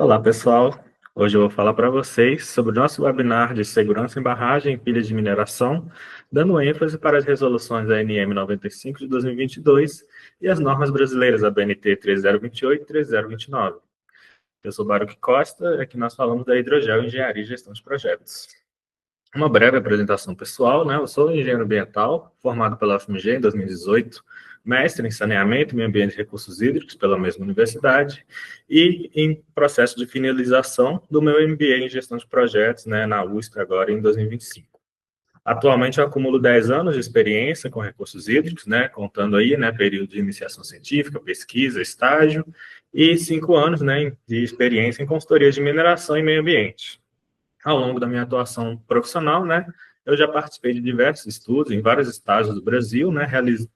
Olá, pessoal. Hoje eu vou falar para vocês sobre o nosso webinar de segurança em barragem e pilhas de mineração, dando ênfase para as resoluções da ANM 95 de 2022 e as normas brasileiras, a BNT 3028 e 3029. Eu sou Baruch Costa e aqui nós falamos da Hidrogel Engenharia e Gestão de Projetos. Uma breve apresentação pessoal, né? Eu sou engenheiro ambiental, formado pela UFMG em 2018, mestre em saneamento, meio ambiente e recursos hídricos pela mesma universidade e em processo de finalização do meu MBA em gestão de projetos, né, na USP agora em 2025. Atualmente eu acumulo 10 anos de experiência com recursos hídricos, né, contando aí, né, período de iniciação científica, pesquisa, estágio e 5 anos, né, de experiência em consultoria de mineração e meio ambiente. Ao longo da minha atuação profissional, né, eu já participei de diversos estudos em vários estados do Brasil, né,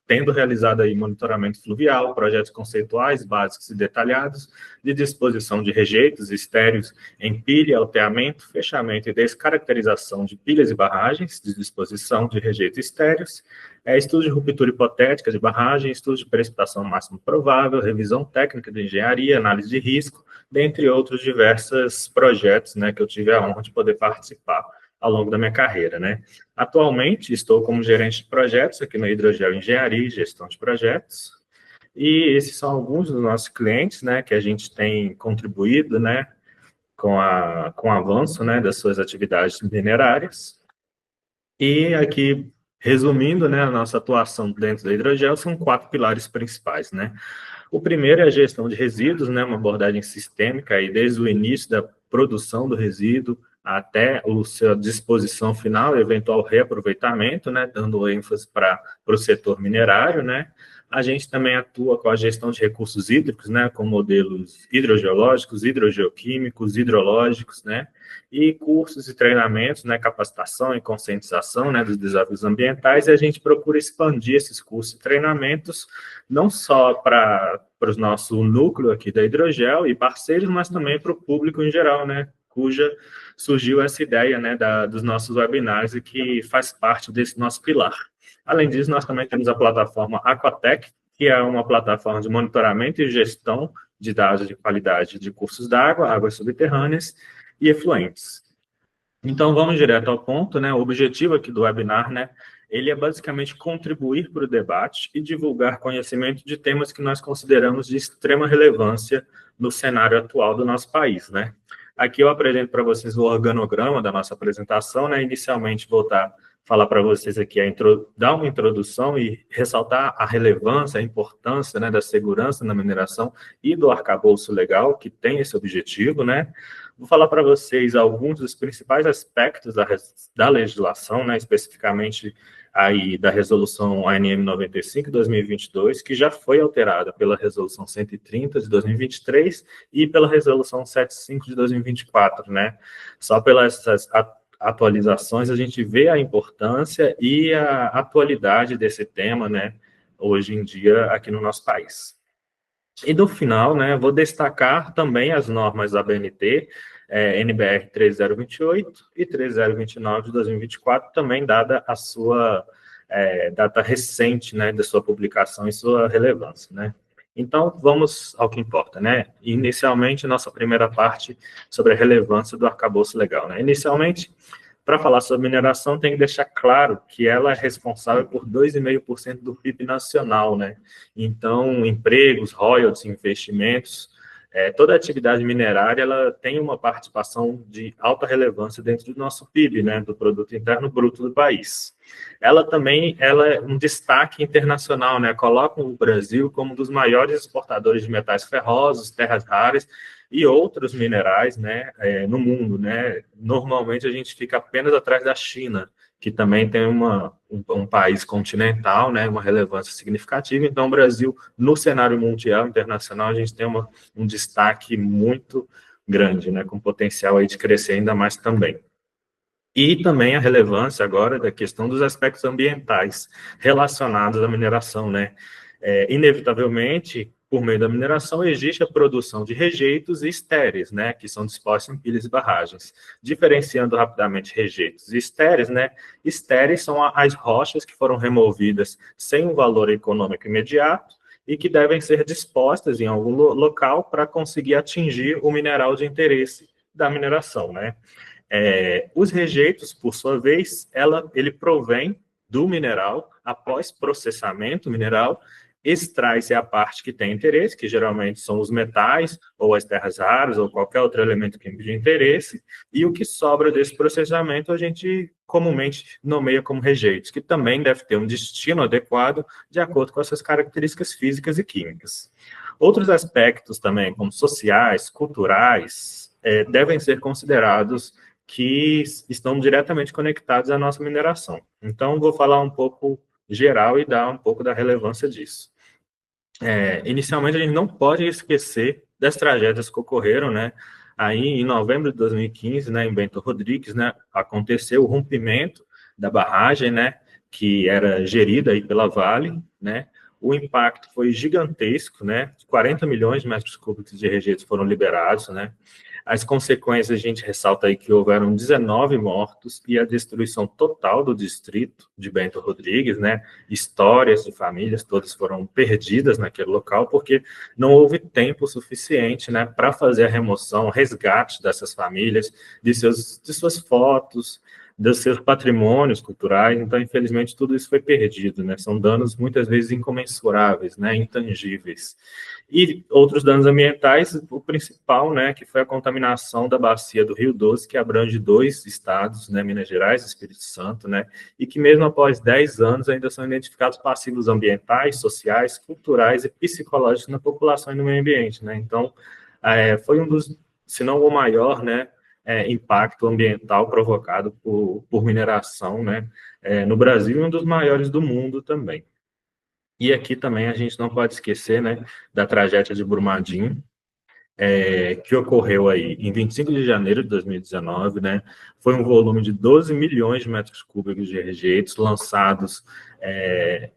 tendo realizado aí monitoramento fluvial, projetos conceituais, básicos e detalhados, de disposição de rejeitos estéreos em pilha, alteamento, fechamento e descaracterização de pilhas e barragens, de disposição de rejeitos estéreos, estudo de ruptura hipotética de barragem, estudo de precipitação máxima provável, revisão técnica de engenharia, análise de risco, dentre outros diversos projetos, né, que eu tive a honra de poder participar ao longo da minha carreira, né. Atualmente, estou como gerente de projetos aqui na Hidrogel Engenharia e Gestão de Projetos, e esses são alguns dos nossos clientes, né, que a gente tem contribuído, né, com o avanço, né, das suas atividades minerárias. E aqui, resumindo, né, a nossa atuação dentro da Hidrogel são 4 pilares principais, né. O primeiro é a gestão de resíduos, né, uma abordagem sistêmica, aí desde o início da produção do resíduo até a sua disposição final, eventual reaproveitamento, né, dando ênfase para o setor minerário, né. A gente também atua com a gestão de recursos hídricos, né, com modelos hidrogeológicos, hidrogeoquímicos, hidrológicos, né, e cursos e treinamentos, né, capacitação e conscientização, né, dos desafios ambientais, e a gente procura expandir esses cursos e treinamentos não só para o nosso núcleo aqui da Hidrogel e parceiros, mas também para o público em geral, né, cuja surgiu essa ideia, né, dos nossos webinars e que faz parte desse nosso pilar. Além disso, nós também temos a plataforma Aquatec, que é uma plataforma de monitoramento e gestão de dados de qualidade de cursos d'água, águas subterrâneas e efluentes. Então, vamos direto ao ponto, né? O objetivo aqui do webinar, né? Ele é basicamente contribuir para o debate e divulgar conhecimento de temas que nós consideramos de extrema relevância no cenário atual do nosso país, né? Aqui eu apresento para vocês o organograma da nossa apresentação, né? Inicialmente vou falar para vocês aqui, dar uma introdução e ressaltar a relevância, a importância, né, da segurança na mineração e do arcabouço legal, que tem esse objetivo, né? Vou falar para vocês alguns dos principais aspectos da legislação, né, especificamente aí da resolução ANM 95/2022, que já foi alterada pela resolução 130 de 2023 e pela resolução 75 de 2024, né? Só pelas atualizações a gente vê a importância e a atualidade desse tema, né, hoje em dia aqui no nosso país. E no final, né, vou destacar também as normas da BNT, NBR 3028 e 3029 de 2024, também dada a sua data recente, né, da sua publicação e sua relevância, né. Então, vamos ao que importa, né. Inicialmente, nossa primeira parte sobre a relevância do arcabouço legal, né. Inicialmente, para falar sobre mineração, tem que deixar claro que ela é responsável por 2,5% do PIB nacional, né? Então, empregos, royalties, investimentos, toda atividade minerária, ela tem uma participação de alta relevância dentro do nosso PIB, né? Do Produto Interno Bruto do país. Ela é um destaque internacional, né? Coloca o Brasil como um dos maiores exportadores de metais ferrosos, terras raras, e outros minerais, né, no mundo, né? Normalmente a gente fica apenas atrás da China, que também tem um país continental, né, uma relevância significativa. Então, o Brasil, no cenário mundial, internacional, a gente tem um destaque muito grande, né, com potencial aí de crescer ainda mais também. E também a relevância agora da questão dos aspectos ambientais relacionados à mineração, né? Inevitavelmente, por meio da mineração, existe a produção de rejeitos e estéreis, né, que são dispostos em pilhas e barragens. Diferenciando rapidamente rejeitos e estéreis, né, estéreis são as rochas que foram removidas sem um valor econômico imediato e que devem ser dispostas em algum local para conseguir atingir o mineral de interesse da mineração, né? Os rejeitos, por sua vez, ele provém do mineral, após processamento mineral, extrai-se a parte que tem interesse, que geralmente são os metais, ou as terras raras, ou qualquer outro elemento químico de interesse, e o que sobra desse processamento a gente comumente nomeia como rejeitos, que também deve ter um destino adequado de acordo com essas características físicas e químicas. Outros aspectos também, como sociais, culturais, devem ser considerados que estão diretamente conectados à nossa mineração. Então, vou falar um pouco geral e dar um pouco da relevância disso. Inicialmente, a gente não pode esquecer das tragédias que ocorreram, né? Aí, em novembro de 2015, né, em Bento Rodrigues, né, aconteceu o rompimento da barragem, né, que era gerida aí pela Vale, né? O impacto foi gigantesco, né? 40 milhões de metros cúbicos de rejeitos foram liberados, né? As consequências, a gente ressalta aí que houveram 19 mortos e a destruição total do distrito de Bento Rodrigues, né? Histórias de famílias todas foram perdidas naquele local porque não houve tempo suficiente, né, para fazer a remoção, resgate dessas famílias, de suas fotos, dos seus patrimônios culturais. Então, infelizmente, tudo isso foi perdido, né? São danos muitas vezes incomensuráveis, né, intangíveis. E outros danos ambientais, o principal, né, que foi a contaminação da bacia do Rio Doce, que abrange 2 estados, né, Minas Gerais e Espírito Santo, né, e que mesmo após 10 anos ainda são identificados passivos ambientais, sociais, culturais e psicológicos na população e no meio ambiente, né. Então, foi um dos, se não o maior, né, impacto ambiental provocado por mineração, né, no Brasil, e um dos maiores do mundo também. E aqui também a gente não pode esquecer, né, da tragédia de Brumadinho, que ocorreu aí em 25 de janeiro de 2019, né? Foi um volume de 12 milhões de metros cúbicos de rejeitos lançados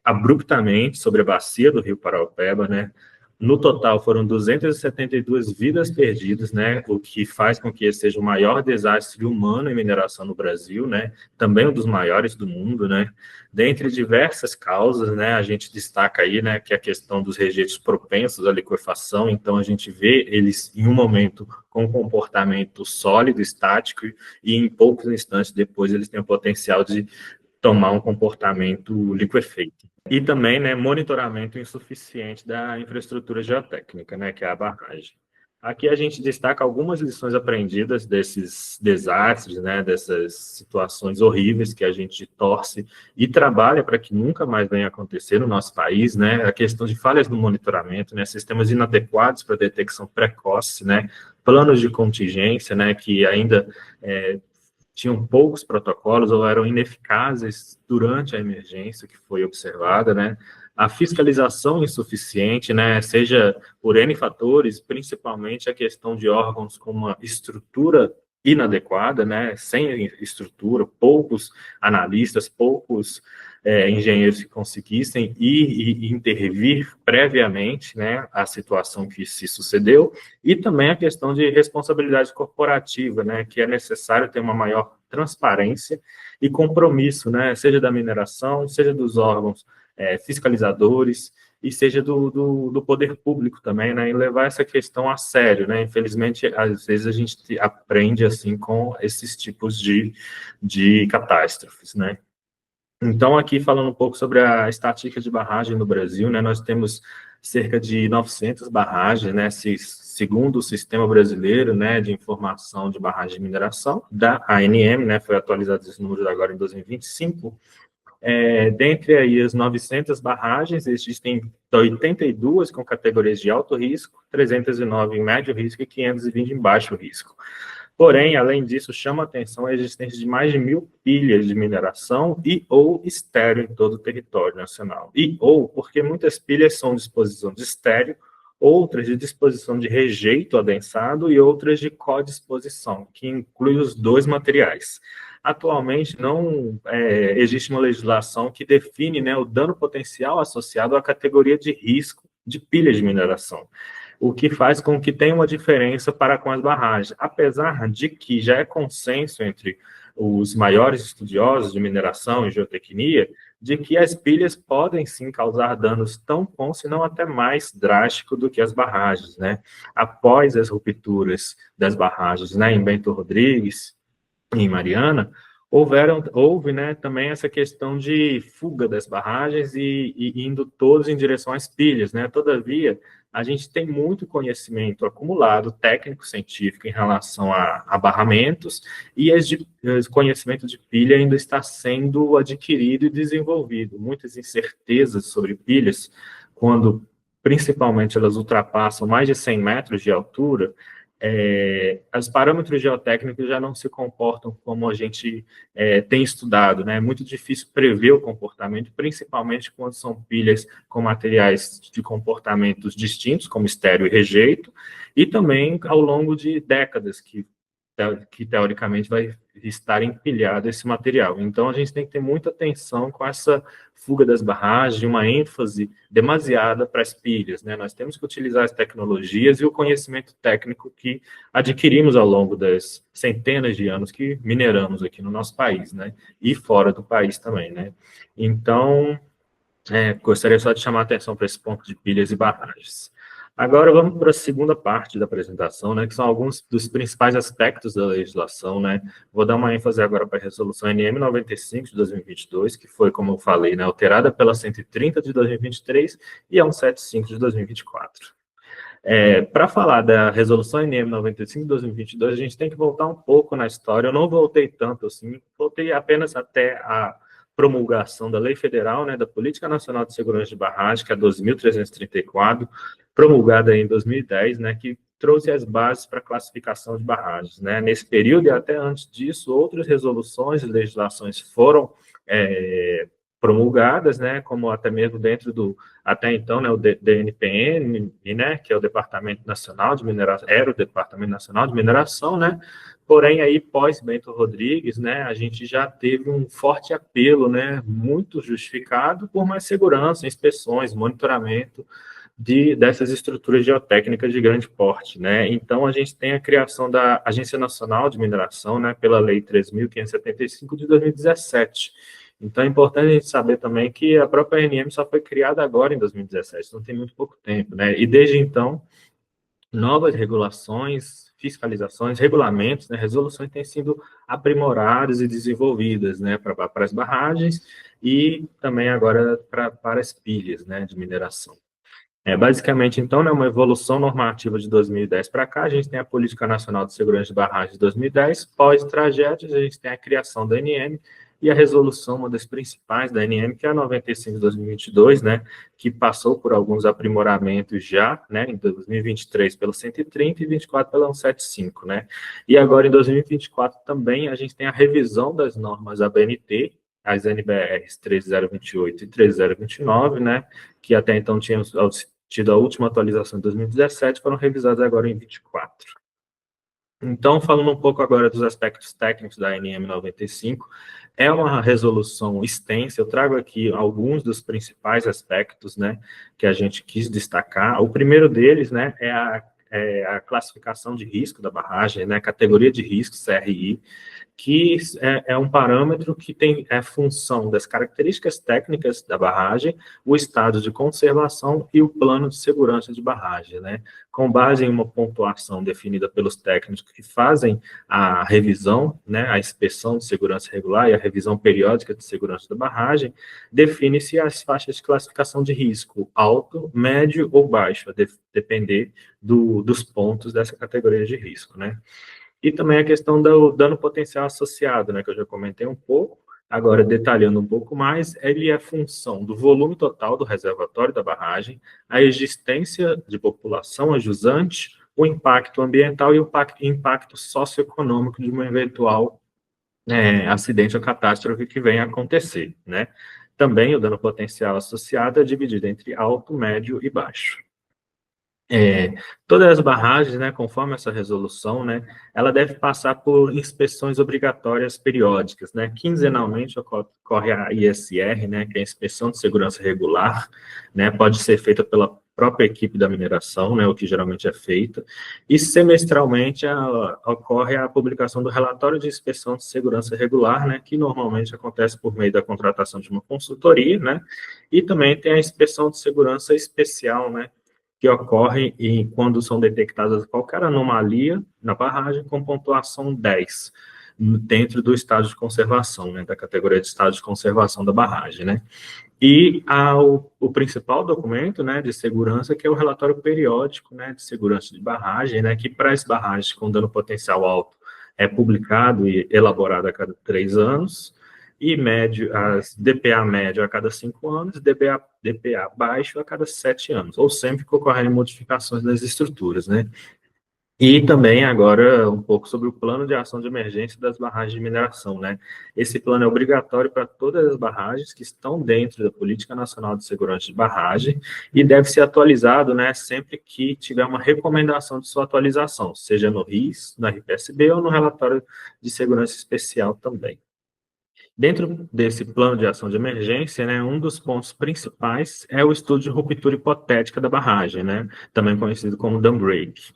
abruptamente sobre a bacia do Rio Paraopeba, né? No total, foram 272 vidas perdidas, né? O que faz com que esse seja o maior desastre humano em mineração no Brasil, né? Também um dos maiores do mundo, né? Dentre diversas causas, né? A gente destaca aí, né, que a questão dos rejeitos propensos à liquefação. Então, a gente vê eles em um momento com comportamento sólido, estático, e em poucos instantes depois eles têm o potencial de tomar um comportamento liquefeito. E também, né, monitoramento insuficiente da infraestrutura geotécnica, né, que é a barragem. Aqui a gente destaca algumas lições aprendidas desses desastres, né, dessas situações horríveis que a gente torce e trabalha para que nunca mais venha a acontecer no nosso país, né, a questão de falhas no monitoramento, né, sistemas inadequados para detecção precoce, né, planos de contingência, né, que ainda tinham poucos protocolos ou eram ineficazes durante a emergência que foi observada, né? A fiscalização insuficiente, né? Seja por N fatores, principalmente a questão de órgãos com uma estrutura inadequada, né? Sem estrutura, poucos analistas, poucos engenheiros que conseguissem ir e intervir previamente, né, a situação que se sucedeu, e também a questão de responsabilidade corporativa, né, que é necessário ter uma maior transparência e compromisso, né, seja da mineração, seja dos órgãos fiscalizadores, e seja do poder público também, né, em levar essa questão a sério, né. Infelizmente, às vezes a gente aprende assim com esses tipos de catástrofes, né. Então, aqui falando um pouco sobre a estatística de barragem no Brasil, né, nós temos cerca de 900 barragens, né, segundo o Sistema Brasileiro, né, de Informação de Barragem de Mineração, da ANM, né, foi atualizado esse número agora em 2025. Dentre aí as 900 barragens, existem 82 com categorias de alto risco, 309 em médio risco e 520 em baixo risco. Porém, além disso, chama a atenção a existência de mais de 1.000 pilhas de mineração e ou estéreo em todo o território nacional. E ou porque muitas pilhas são de disposição de estéreo, outras de disposição de rejeito adensado e outras de codisposição, que inclui os dois materiais. Atualmente, não existe uma legislação que define, né, o dano potencial associado à categoria de risco de pilha de mineração, o que faz com que tenha uma diferença para com as barragens, apesar de que já é consenso entre os maiores estudiosos de mineração e geotecnia de que as pilhas podem sim causar danos tão bons, se não até mais drásticos do que as barragens, né? Após as rupturas das barragens, né, em Bento Rodrigues, em Mariana, houve, né, também essa questão de fuga das barragens e indo todos em direção às pilhas, né? Todavia, a gente tem muito conhecimento acumulado, técnico-científico, em relação a barramentos, e esse conhecimento de pilha ainda está sendo adquirido e desenvolvido. Muitas incertezas sobre pilhas, quando principalmente elas ultrapassam mais de 100 metros de altura, os parâmetros geotécnicos já não se comportam como a gente tem estudado, né? É muito difícil prever o comportamento, principalmente quando são pilhas com materiais de comportamentos distintos, como estéreo e rejeito, e também ao longo de décadas que teoricamente vai estar empilhado esse material. Então, a gente tem que ter muita atenção com essa fuga das barragens, uma ênfase demasiada para as pilhas, né? Nós temos que utilizar as tecnologias e o conhecimento técnico que adquirimos ao longo das centenas de anos que mineramos aqui no nosso país, né? E fora do país também, né? Então, gostaria só de chamar a atenção para esse ponto de pilhas e barragens. Agora vamos para a segunda parte da apresentação, né, que são alguns dos principais aspectos da legislação, né. Vou dar uma ênfase agora para a resolução NM 95 de 2022, que foi, como eu falei, né, alterada pela 130 de 2023 e a 175 de 2024. Para falar da resolução NM 95 de 2022, a gente tem que voltar um pouco na história. Eu não voltei tanto assim, voltei apenas até a promulgação da Lei Federal, né, da Política Nacional de Segurança de Barragem, que é a 2.334, promulgada em 2010, né, que trouxe as bases para a classificação de barragens, né. Nesse período e até antes disso, outras resoluções e legislações foram promulgadas, né, como até mesmo dentro do, até então, né, o DNPM, né, que é o Departamento Nacional de Mineração, era o Departamento Nacional de Mineração, né, porém aí pós Bento Rodrigues, né, a gente já teve um forte apelo, né, muito justificado por mais segurança, inspeções, monitoramento dessas estruturas geotécnicas de grande porte, né, então a gente tem a criação da Agência Nacional de Mineração, né, pela Lei 3.575 de 2017. Então, é importante a gente saber também que a própria ANM só foi criada agora, em 2017, não tem muito pouco tempo, né? E, desde então, novas regulações, fiscalizações, regulamentos, né, resoluções têm sido aprimoradas e desenvolvidas, né, para as barragens e também agora para as pilhas, né, de mineração. Basicamente, então, né, uma evolução normativa de 2010 para cá, a gente tem a Política Nacional de Segurança de Barragens de 2010, pós-tragédias, a gente tem a criação da ANM e a resolução, uma das principais da ANM, que é a 95 de 2022, né, que passou por alguns aprimoramentos já, né, em 2023 pelo 130 e 24 pela 175, né, e agora em 2024 também a gente tem a revisão das normas ABNT, as NBRs 13028 e 13029, né, que até então tinham tido a última atualização em 2017, foram revisadas agora em 24. Então, falando um pouco agora dos aspectos técnicos da ANM 95, é uma resolução extensa, eu trago aqui alguns dos principais aspectos, né, que a gente quis destacar. O primeiro deles, né, é a classificação de risco da barragem, né, categoria de risco, CRI, que é um parâmetro que tem função das características técnicas da barragem, o estado de conservação e o plano de segurança de barragem, né? Com base em uma pontuação definida pelos técnicos que fazem a revisão, né, a inspeção de segurança regular e a revisão periódica de segurança da barragem, define-se as faixas de classificação de risco, alto, médio ou baixo, a depender dos pontos dessa categoria de risco, né? E também a questão do dano potencial associado, né, que eu já comentei um pouco, agora detalhando um pouco mais, ele é função do volume total do reservatório da barragem, a existência de população ajusante, o impacto ambiental e o impacto socioeconômico de um eventual acidente ou catástrofe que venha a acontecer, né? Também o dano potencial associado é dividido entre alto, médio e baixo. Todas as barragens, né, conforme essa resolução, né, ela deve passar por inspeções obrigatórias periódicas, né, quinzenalmente ocorre a ISR, né, que é a Inspeção de Segurança Regular, né, pode ser feita própria equipe da mineração, né, o que geralmente é feito, e semestralmente ocorre a publicação do relatório de inspeção de segurança regular, né, que normalmente acontece por meio da contratação de uma consultoria, né, e também tem a inspeção de segurança especial, né, que ocorre quando são detectadas qualquer anomalia na barragem com pontuação 10, dentro do estado de conservação, né, da categoria de estado de conservação da barragem, né. E o principal documento, né, de segurança, que é o relatório periódico, né, de segurança de barragem, né, que para as barragens com dano potencial alto é publicado e elaborado a cada 3 anos, e médio, as DPA médio a cada 5 anos, DPA baixo a cada 7 anos, ou sempre que ocorrerem modificações das estruturas, né. E também agora um pouco sobre o plano de ação de emergência das barragens de mineração, né? Esse plano é obrigatório para todas as barragens que estão dentro da Política Nacional de Segurança de Barragem e deve ser atualizado, né, sempre que tiver uma recomendação de sua atualização, seja no RIS, no RPSB ou no relatório de segurança especial também. Dentro desse plano de ação de emergência, né, um dos pontos principais é o estudo de ruptura hipotética da barragem, né, também conhecido como dam break.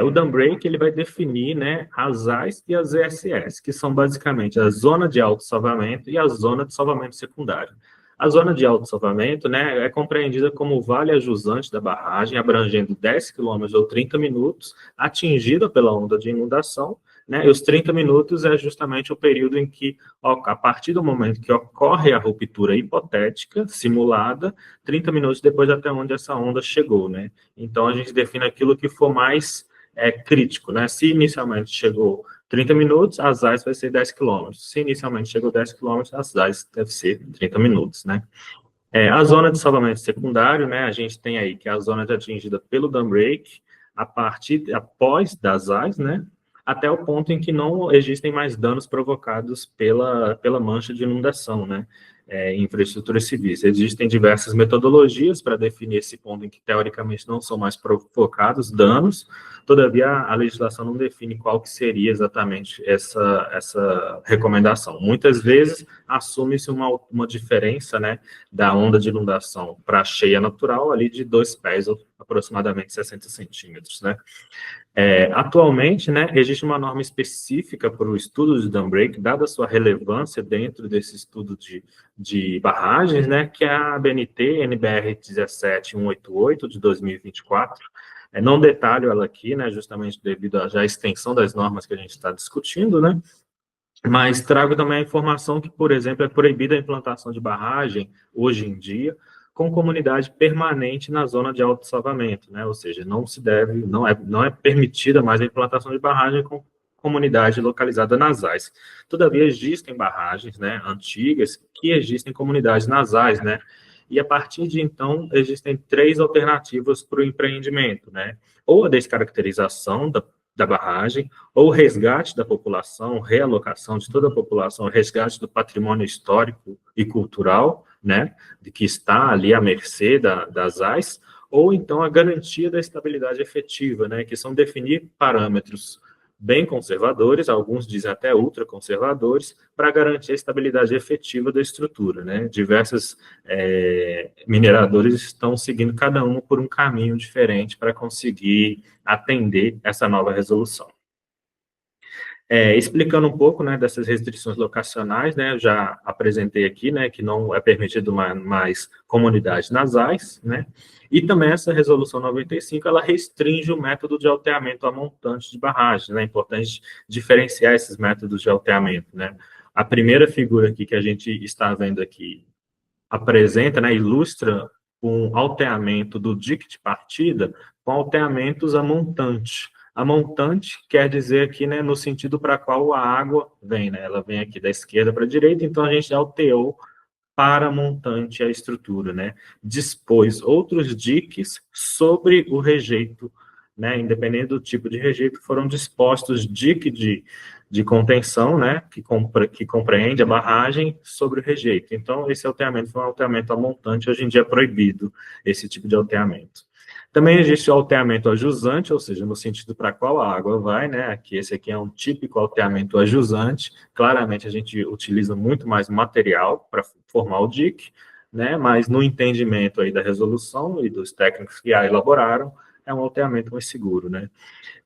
O dam break ele vai definir, né, as AIS e as ESS, que são basicamente a zona de autossalvamento e a zona de salvamento secundário. A zona de autossalvamento, né, é compreendida como o vale ajusante da barragem, abrangendo 10 quilômetros ou 30 minutos, atingida pela onda de inundação, né, e os 30 minutos é justamente o período em que, a partir do momento que ocorre a ruptura hipotética, simulada, 30 minutos depois até onde essa onda chegou, né? Então, a gente define aquilo que for mais crítico, né? Se inicialmente chegou 30 minutos, as AIS vai ser 10 quilômetros. Se inicialmente chegou 10 quilômetros, as AIS deve ser 30 minutos, né? A zona de salvamento secundário, né? A gente tem aí que é a zona atingida pelo dam break, após das AIS, né? Até o ponto em que não existem mais danos provocados pela mancha de inundação, né, em infraestruturas civis. Existem diversas metodologias para definir esse ponto em que, teoricamente, não são mais provocados danos, todavia, a legislação não define qual que seria exatamente essa recomendação. Muitas vezes, assume-se uma diferença, né, da onda de inundação para a cheia natural, ali de 2 pés, ou aproximadamente 60 centímetros, né. Atualmente, né, existe uma norma específica para o estudo de dam break, dada a sua relevância dentro desse estudo de barragens, né, que é a BNT NBR 17188 de 2024. Não detalho ela aqui, né, justamente devido à já extensão das normas que a gente está discutindo, né, mas trago também a informação que, por exemplo, é proibida a implantação de barragem, hoje em dia, com comunidade permanente na zona de autossalvamento, né? Ou seja, não é permitida mais a implantação de barragem com comunidade localizada nas AIS. Todavia, existem barragens, né, antigas que existem comunidades nas AIS, né? E a partir de então, existem 3 alternativas para o empreendimento, né? Ou a descaracterização da barragem, ou resgate da população, realocação de toda a população, resgate do patrimônio histórico e cultural, né, de que está ali à mercê das AIS, ou então a garantia da estabilidade efetiva, né, que são definir parâmetros bem conservadores, alguns dizem até ultraconservadores, para garantir a estabilidade efetiva da estrutura, né. Diversos mineradores estão seguindo cada um por um caminho diferente para conseguir atender essa nova resolução. Explicando um pouco, né, dessas restrições locacionais, né, eu já apresentei aqui, né, que não é permitido mais comunidade nas AIS, né, e também essa resolução 95, ela restringe o método de alteamento a montante de barragens, né, é importante diferenciar esses métodos de alteamento, né. A primeira figura aqui que a gente está vendo aqui apresenta, né, ilustra um alteamento do dique de partida com alteamentos a montante. A montante quer dizer aqui, né, no sentido para qual a água vem, né, ela vem aqui da esquerda para a direita, então a gente alteou para montante a estrutura, né, dispôs outros diques sobre o rejeito, né, independente do tipo de rejeito, foram dispostos dique de contenção, né, que compreende a barragem sobre o rejeito. Então, esse alteamento foi um alteamento a montante, hoje em dia é proibido esse tipo de alteamento. Também existe o alteamento a jusante, ou seja, no sentido para qual a água vai, né? Esse aqui é um típico alteamento a jusante. Claramente, a gente utiliza muito mais material para formar o dique, né? Mas no entendimento aí da resolução e dos técnicos que a elaboraram, é um alteamento mais seguro, né?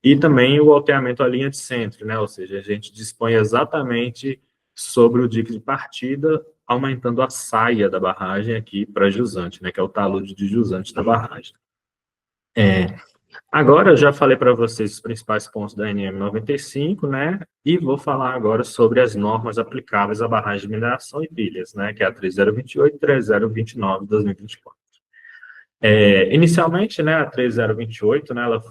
E também o alteamento à linha de centro, né? Ou seja, a gente dispõe exatamente sobre o dique de partida, aumentando a saia da barragem aqui para jusante, né? Que é o talude de jusante da barragem. Agora, eu já falei para vocês os principais pontos da NM 95, né? E vou falar agora sobre as normas aplicáveis à barragem de mineração e pilhas, né? Que é a 3028 e 3029 de 2024. Inicialmente, né, a 3028, né, ela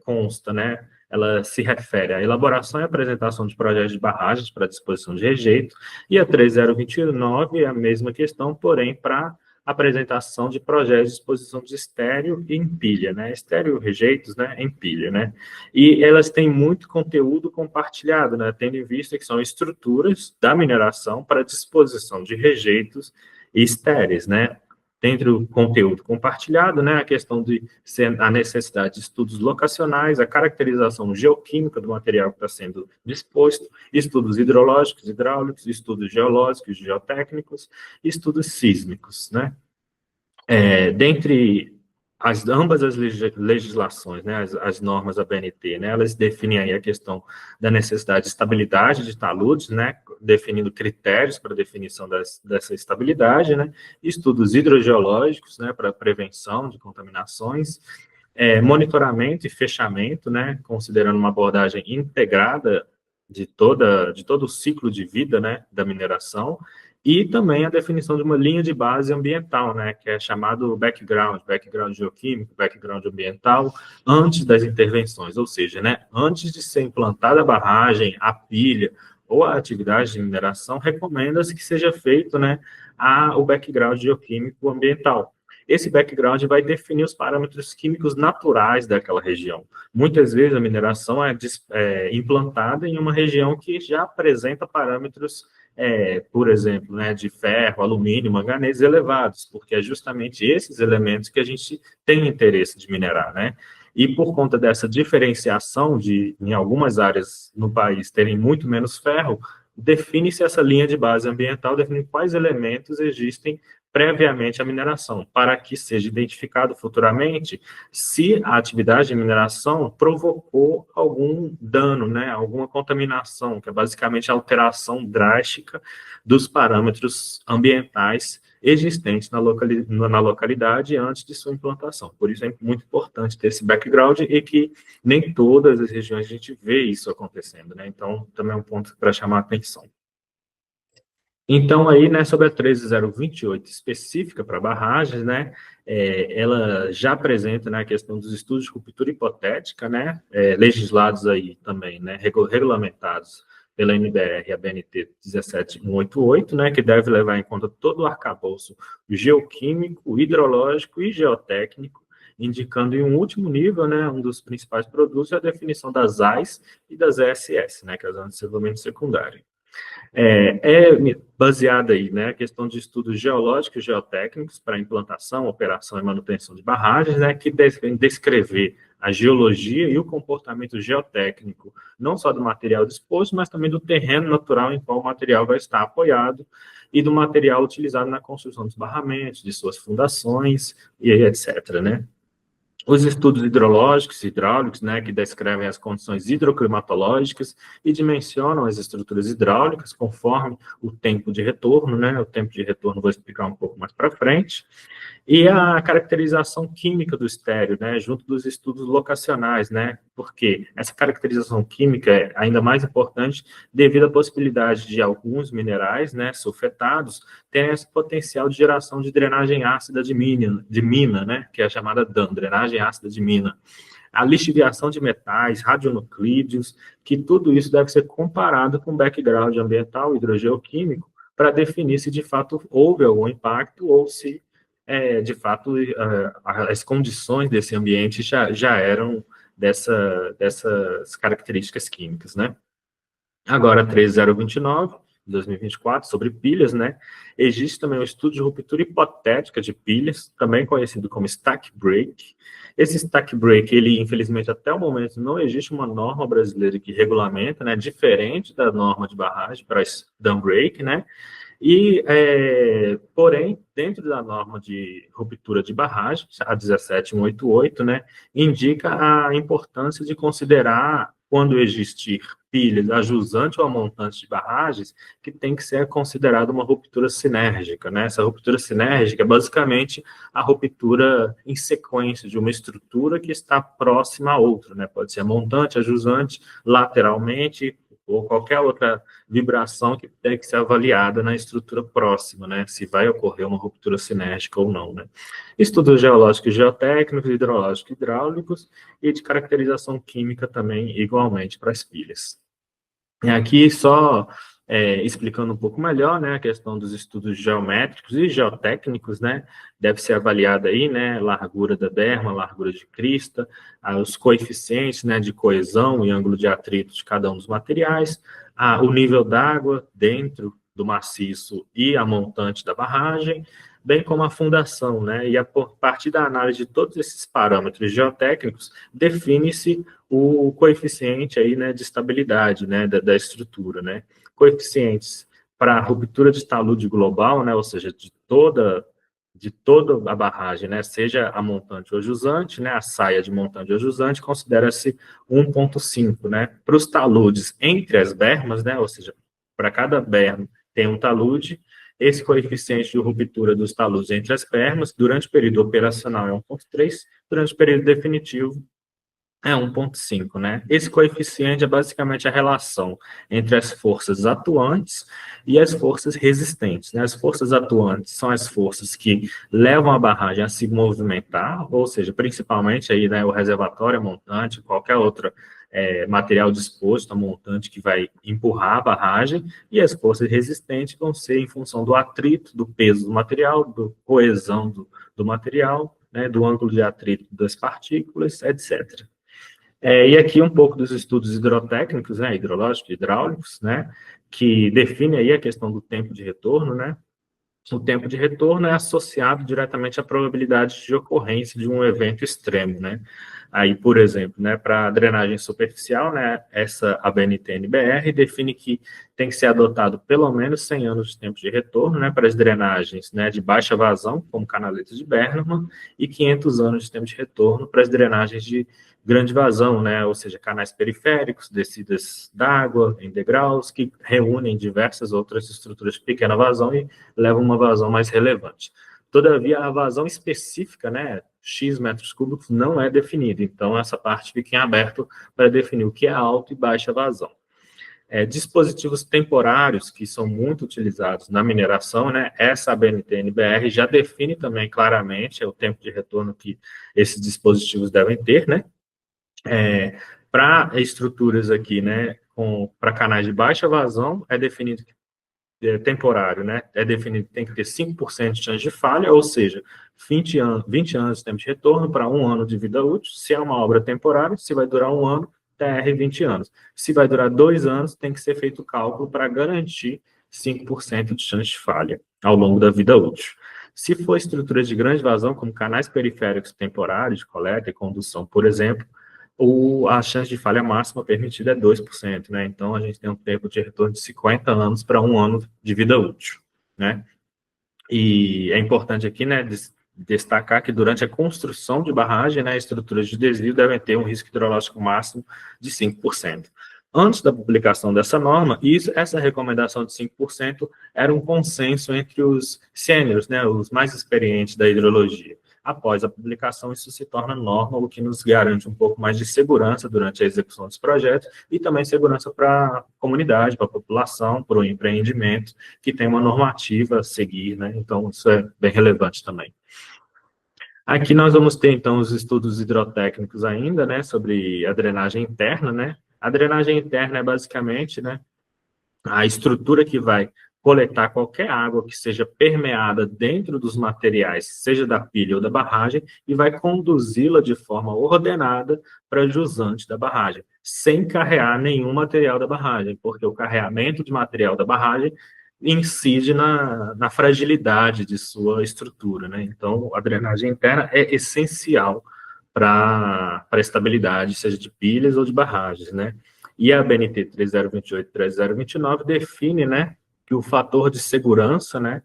consta, né, ela se refere à elaboração e apresentação de projetos de barragens para disposição de rejeito, e a 3029 é a mesma questão, porém, para apresentação de projetos de disposição de estéreo e empilha, né, estéreo rejeitos, né, empilha, né, e elas têm muito conteúdo compartilhado, né, tendo em vista que são estruturas da mineração para disposição de rejeitos e estéreis, né, dentro do conteúdo compartilhado, né, a questão de a necessidade de estudos locacionais, a caracterização geoquímica do material que está sendo disposto, estudos hidrológicos, hidráulicos, estudos geológicos, geotécnicos, estudos sísmicos, né. Dentre ambas as legislações, né, as normas da BNT, né, elas definem aí a questão da necessidade de estabilidade de taludes, né, definindo critérios para definição dessa estabilidade, né, estudos hidrogeológicos, né, para prevenção de contaminações, monitoramento e fechamento, né, considerando uma abordagem integrada de todo o ciclo de vida, né, da mineração, e também a definição de uma linha de base ambiental, né, que é chamado background geoquímico, background ambiental, antes das intervenções, ou seja, né, antes de ser implantada a barragem, a pilha ou a atividade de mineração, recomenda-se que seja feito, né, o background geoquímico ambiental. Esse background vai definir os parâmetros químicos naturais daquela região. Muitas vezes a mineração é implantada em uma região que já apresenta parâmetros, por exemplo, né, de ferro, alumínio, manganês elevados, porque é justamente esses elementos que a gente tem interesse de minerar, né? E por conta dessa diferenciação em algumas áreas no país terem muito menos ferro, define-se essa linha de base ambiental, definindo quais elementos existem previamente à mineração, para que seja identificado futuramente se a atividade de mineração provocou algum dano, né, alguma contaminação, que é basicamente a alteração drástica dos parâmetros ambientais existentes na localidade antes de sua implantação. Por isso é muito importante ter esse background e que nem todas as regiões a gente vê isso acontecendo, né? Então, também é um ponto para chamar a atenção. Então, aí, né, sobre a 13028 específica para barragens, né, ela já apresenta, né, a questão dos estudos de ruptura hipotética, né, legislados aí também, né, regulamentados pela NBR e a BNT 17188, né, que deve levar em conta todo o arcabouço geoquímico, hidrológico e geotécnico, indicando em um último nível, né, um dos principais produtos é a definição das AIS e das ESS, né, que é as zonas de desenvolvimento secundário. Baseada aí, né, a questão de estudos geológicos e geotécnicos para implantação, operação e manutenção de barragens, né, que devem descrever a geologia e o comportamento geotécnico, não só do material disposto, mas também do terreno natural em qual o material vai estar apoiado e do material utilizado na construção dos barramentos, de suas fundações e etc., né. Os estudos hidrológicos e hidráulicos, né, que descrevem as condições hidroclimatológicas e dimensionam as estruturas hidráulicas conforme o tempo de retorno, né, o tempo de retorno vou explicar um pouco mais para frente, e a caracterização química do estéreo, né, junto dos estudos locacionais, né, porque essa caracterização química é ainda mais importante devido à possibilidade de alguns minerais, né, sulfetados, terem esse potencial de geração de drenagem ácida de mina, né, que é a chamada DAM, drenagem ácida de mina. A lixiviação de metais, radionuclídeos, que tudo isso deve ser comparado com o background ambiental hidrogeoquímico para definir se de fato houve algum impacto ou se de fato, as condições desse ambiente já eram dessas características químicas, né? Agora, 13029, 2024, sobre pilhas, né? Existe também um estudo de ruptura hipotética de pilhas, também conhecido como stack break. Esse stack break, ele, infelizmente, até o momento, não existe uma norma brasileira que regulamenta, né? Diferente da norma de barragem para dam break, né? Porém, dentro da norma de ruptura de barragem, a 17188, né, indica a importância de considerar, quando existir pilhas a jusante ou a montante de barragens, que tem que ser considerada uma ruptura sinérgica, né? Essa ruptura sinérgica é basicamente a ruptura em sequência de uma estrutura que está próxima a outra, né? Pode ser a montante, a jusante, lateralmente, ou qualquer outra vibração que tem que ser avaliada na estrutura próxima, né? Se vai ocorrer uma ruptura sinérgica ou não, né? Estudos geológicos e geotécnicos, hidrológicos e hidráulicos e de caracterização química também, igualmente, para as pilhas. E aqui só explicando um pouco melhor, né, a questão dos estudos geométricos e geotécnicos, né, deve ser avaliada aí, né, largura da berma, largura de crista, os coeficientes, né, de coesão e ângulo de atrito de cada um dos materiais, o nível d'água dentro do maciço e a montante da barragem, bem como a fundação, né, e a partir da análise de todos esses parâmetros geotécnicos, define-se o coeficiente aí, né, de estabilidade, né, da estrutura, né, coeficientes para a ruptura de talude global, né, ou seja, de toda a barragem, né, seja a montante ou jusante, né, a saia de montante ou jusante, considera-se 1,5, né, para os taludes entre as bermas, né, ou seja, para cada berma tem um talude, esse coeficiente de ruptura dos taludes entre as bermas, durante o período operacional é 1,3, durante o período definitivo é 1,5, né? Esse coeficiente é basicamente a relação entre as forças atuantes e as forças resistentes, né? As forças atuantes são as forças que levam a barragem a se movimentar, ou seja, principalmente aí, né, o reservatório, a montante, qualquer outro material disposto, a montante que vai empurrar a barragem, e as forças resistentes vão ser em função do atrito, do peso do material, da coesão do material, né, do ângulo de atrito das partículas, etc. E aqui um pouco dos estudos hidrotécnicos, né, hidrológicos e hidráulicos, né, que define aí a questão do tempo de retorno, né. O tempo de retorno é associado diretamente à probabilidade de ocorrência de um evento extremo, né. Aí, por exemplo, né, para a drenagem superficial, né, essa ABNT-NBR define que tem que ser adotado pelo menos 100 anos de tempo de retorno, né, para as drenagens, né, de baixa vazão, como canaletas de Bernoulli, e 500 anos de tempo de retorno para as drenagens de grande vazão, né, ou seja, canais periféricos, descidas d'água em degraus, que reúnem diversas outras estruturas de pequena vazão e levam uma vazão mais relevante. Todavia, a vazão específica, né, X metros cúbicos, não é definida. Então, essa parte fica em aberto para definir o que é alta e baixa vazão. Dispositivos temporários, que são muito utilizados na mineração, né, essa ABNT-NBR já define também claramente o tempo de retorno que esses dispositivos devem ter, né. Para estruturas aqui, né, para canais de baixa vazão, é definido que temporário, né? É definido que tem que ter 5% de chance de falha, ou seja, 20 anos de tempo de retorno para 1 ano de vida útil. Se é uma obra temporária, se vai durar 1 ano, TR 20 anos. Se vai durar 2 anos, tem que ser feito o cálculo para garantir 5% de chance de falha ao longo da vida útil. Se for estrutura de grande vazão, como canais periféricos temporários, de coleta e condução, por exemplo, a chance de falha máxima permitida é 2%, né? Então, a gente tem um tempo de retorno de 50 anos para 1 ano de vida útil, né? E é importante aqui, né, destacar que durante a construção de barragem, né, estruturas de desvio devem ter um risco hidrológico máximo de 5%. Antes da publicação dessa norma, essa recomendação de 5% era um consenso entre os sêniores, né, os mais experientes da hidrologia. Após a publicação, isso se torna norma, o que nos garante um pouco mais de segurança durante a execução dos projetos e também segurança para a comunidade, para a população, para o empreendimento, que tem uma normativa a seguir, né? Então, isso é bem relevante também. Aqui nós vamos ter, então, os estudos hidrotécnicos ainda, né, sobre a drenagem interna, né? A drenagem interna é basicamente, né, a estrutura que vai coletar qualquer água que seja permeada dentro dos materiais, seja da pilha ou da barragem, e vai conduzi-la de forma ordenada para a jusante da barragem, sem carrear nenhum material da barragem, porque o carreamento de material da barragem incide na fragilidade de sua estrutura, né? Então, a drenagem interna é essencial para a estabilidade, seja de pilhas ou de barragens, né? E a BNT 3028 e 3029 define, né, que o fator de segurança, né,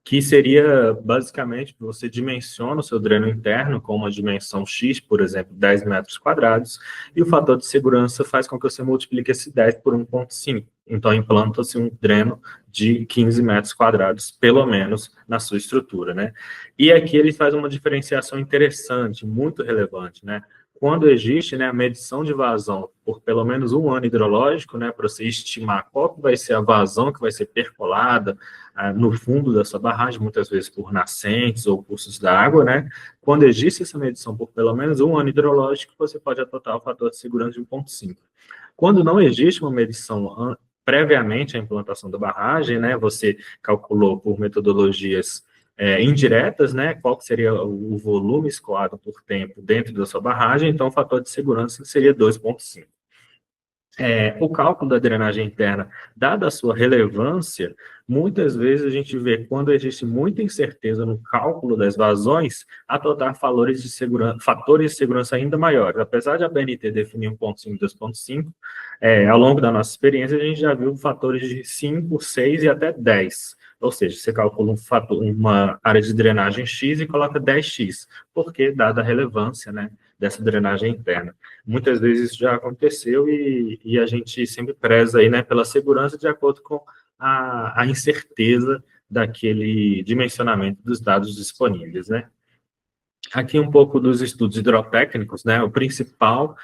que seria basicamente você dimensiona o seu dreno interno com uma dimensão X, por exemplo, 10 metros quadrados, e o fator de segurança faz com que você multiplique esse 10 por 1,5. Então, implanta-se um dreno de 15 metros quadrados, pelo menos, na sua estrutura, né? E aqui ele faz uma diferenciação interessante, muito relevante, né? Quando existe, né, a medição de vazão por pelo menos um ano hidrológico, né, para você estimar qual que vai ser a vazão que vai ser percolada no fundo da sua barragem, muitas vezes por nascentes ou cursos d'água, né? Quando existe essa medição por pelo menos um ano hidrológico, você pode adotar o fator de segurança de 1,5. Quando não existe uma medição previamente à implantação da barragem, né, você calculou por metodologias indiretas, né, qual seria o volume escoado por tempo dentro da sua barragem, então o fator de segurança seria 2,5. O cálculo da drenagem interna, dada a sua relevância, muitas vezes a gente vê, quando existe muita incerteza no cálculo das vazões, adotar fatores de segurança ainda maiores. Apesar de a BNT definir 1,5 e 2,5, ao longo da nossa experiência, a gente já viu fatores de 5, 6 e até 10. Ou seja, você calcula uma área de drenagem X e coloca 10x, porque dada a relevância, né, dessa drenagem interna. Muitas vezes isso já aconteceu e a gente sempre preza aí, né, pela segurança de acordo com a incerteza daquele dimensionamento dos dados disponíveis, né. Aqui um pouco dos estudos hidrotécnicos, né, o principal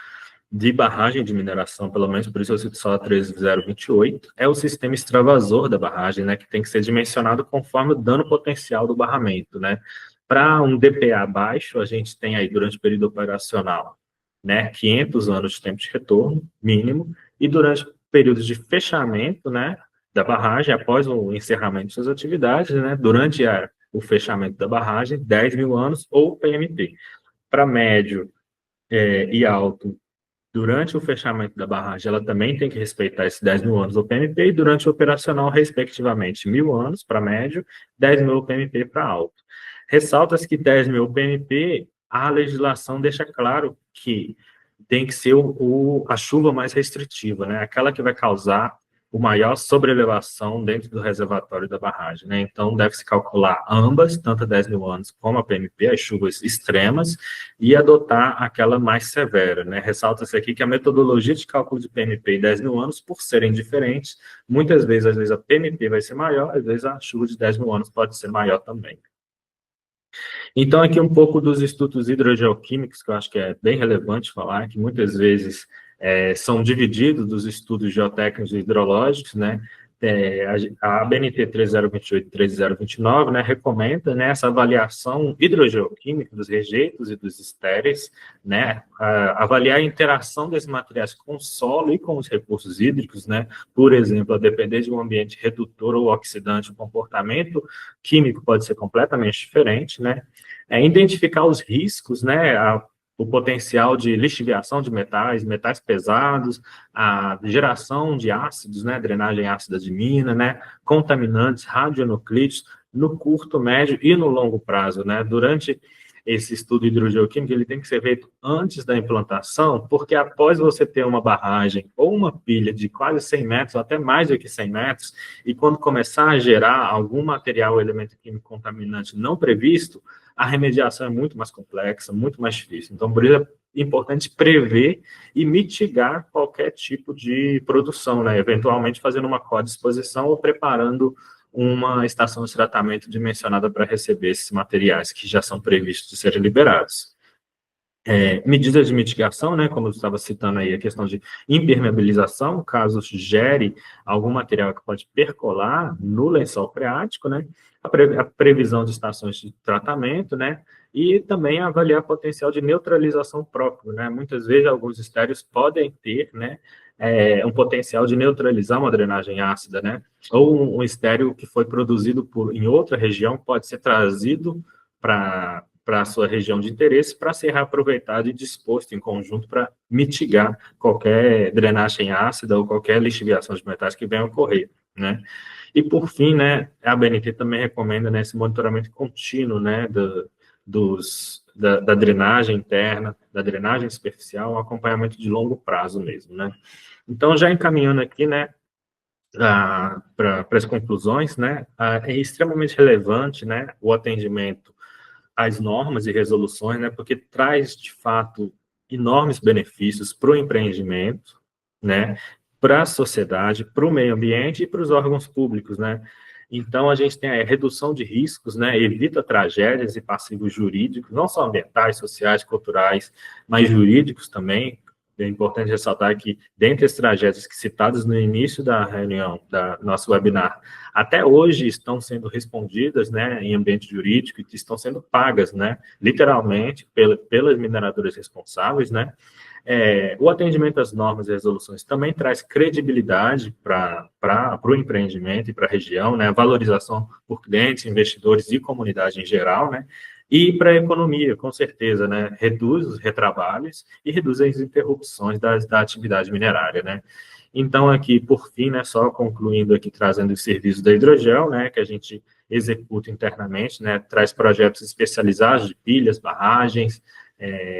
de barragem de mineração, pelo menos por isso eu cito só a 13028, é o sistema extravasor da barragem, né, que tem que ser dimensionado conforme o dano potencial do barramento, né. Para um DPA baixo, a gente tem aí, durante o período operacional, né, 500 anos de tempo de retorno, mínimo, e durante períodos de fechamento, né, da barragem, após o encerramento de suas atividades, né, durante o fechamento da barragem, 10 mil anos ou PMP. Para médio e alto, durante o fechamento da barragem, ela também tem que respeitar esses 10 mil anos ou PMP, e durante o operacional, respectivamente, 1.000 anos para médio, 10 mil PMP para alto. Ressalta-se que 10 mil PMP, a legislação deixa claro que tem que ser a chuva mais restritiva, né? Aquela que vai causar o maior sobrelevação dentro do reservatório da barragem, né? Então, deve-se calcular ambas, tanto a 10 mil anos como a PMP, as chuvas extremas, e adotar aquela mais severa, né? Ressalta-se aqui que a metodologia de cálculo de PMP e 10 mil anos, por serem diferentes, muitas vezes, às vezes a PMP vai ser maior, às vezes a chuva de 10 mil anos pode ser maior também. Então, aqui um pouco dos estudos hidrogeoquímicos, que eu acho que é bem relevante falar, que muitas vezes são divididos dos estudos geotécnicos e hidrológicos, né? A ABNT 3028 e 3029, né, recomenda, né, essa avaliação hidrogeoquímica dos rejeitos e dos estéreis, né, avaliar a interação desses materiais com o solo e com os recursos hídricos, né, por exemplo, a depender de um ambiente redutor ou oxidante, o comportamento químico pode ser completamente diferente, né, identificar os riscos, né, o potencial de lixiviação de metais, metais pesados, a geração de ácidos, né, drenagem ácida de mina, né, contaminantes, radionuclídeos, no curto, médio e no longo prazo, né, durante esse estudo hidrogeoquímico, ele tem que ser feito antes da implantação, porque após você ter uma barragem ou uma pilha de quase 100 metros, ou até mais do que 100 metros, e quando começar a gerar algum material ou elemento químico contaminante não previsto, a remediação é muito mais complexa, muito mais difícil. Então, por isso é importante prever e mitigar qualquer tipo de produção, né? Eventualmente fazendo uma co-disposição ou preparando uma estação de tratamento dimensionada para receber esses materiais que já são previstos de serem liberados. Medidas de mitigação, né, como eu estava citando aí, a questão de impermeabilização, caso gere algum material que pode percolar no lençol freático, né, a previsão de estações de tratamento, né, e também avaliar potencial de neutralização próprio, né, muitas vezes alguns estéreos podem ter, né, um potencial de neutralizar uma drenagem ácida, né, ou um estéreo que foi produzido em outra região pode ser trazido para a sua região de interesse para ser reaproveitado e disposto em conjunto para mitigar qualquer drenagem ácida ou qualquer lixiviação de metais que venha a ocorrer, né? E, por fim, né, a ABNT também recomenda, né, esse monitoramento contínuo, né, da drenagem interna, da drenagem superficial, um acompanhamento de longo prazo mesmo, né? Então, já encaminhando aqui, né, para as conclusões, né, é extremamente relevante, né, o atendimento às normas e resoluções, né, porque traz, de fato, enormes benefícios para o empreendimento, né, para a sociedade, para o meio ambiente e para os órgãos públicos, né. Então, a gente tem a redução de riscos, né, evita tragédias e passivos jurídicos, não só ambientais, sociais, culturais, mas jurídicos também. É importante ressaltar que, dentre as tragédias que citadas no início da reunião, da nosso webinar, até hoje estão sendo respondidas, né, em ambiente jurídico, e que estão sendo pagas, né, literalmente, pelas mineradoras responsáveis, né. O atendimento às normas e resoluções também traz credibilidade para o empreendimento e para a região, né, valorização por clientes, investidores e comunidade em geral, né, e para a economia, com certeza, né, reduz os retrabalhos e reduz as interrupções da atividade minerária, né. Então, aqui, por fim, né, só concluindo aqui, trazendo os serviços da Hidrogel, né, que a gente executa internamente, né, traz projetos especializados de pilhas, barragens,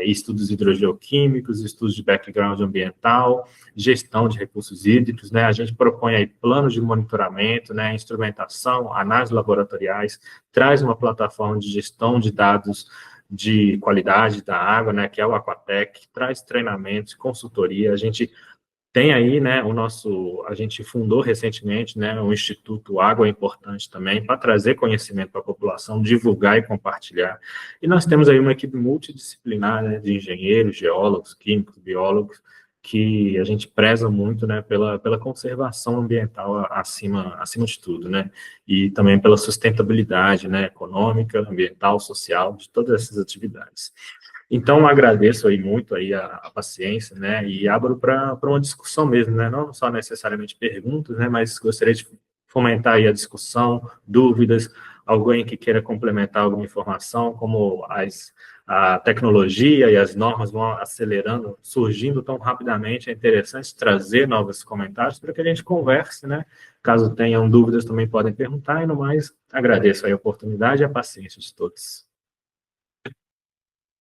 estudos hidrogeoquímicos, estudos de background ambiental, gestão de recursos hídricos, né, a gente propõe aí planos de monitoramento, né, instrumentação, análises laboratoriais, traz uma plataforma de gestão de dados de qualidade da água, né, que é o Aquatec, traz treinamentos, consultoria, a gente tem aí, né, a gente fundou recentemente, né, o Instituto Água é Importante também, para trazer conhecimento para a população, divulgar e compartilhar. E nós temos aí uma equipe multidisciplinar, né, de engenheiros, geólogos, químicos, biólogos, que a gente preza muito, né, pela conservação ambiental acima de tudo, né, e também pela sustentabilidade, né, econômica, ambiental, social, de todas essas atividades. Então, agradeço aí muito aí a paciência, né, e abro para uma discussão mesmo, né, não só necessariamente perguntas, né, mas gostaria de fomentar aí a discussão, dúvidas, alguém que queira complementar alguma informação, como a tecnologia e as normas vão acelerando, surgindo tão rapidamente, é interessante trazer novos comentários para que a gente converse, né, caso tenham dúvidas também podem perguntar, e no mais, agradeço aí a oportunidade e a paciência de todos.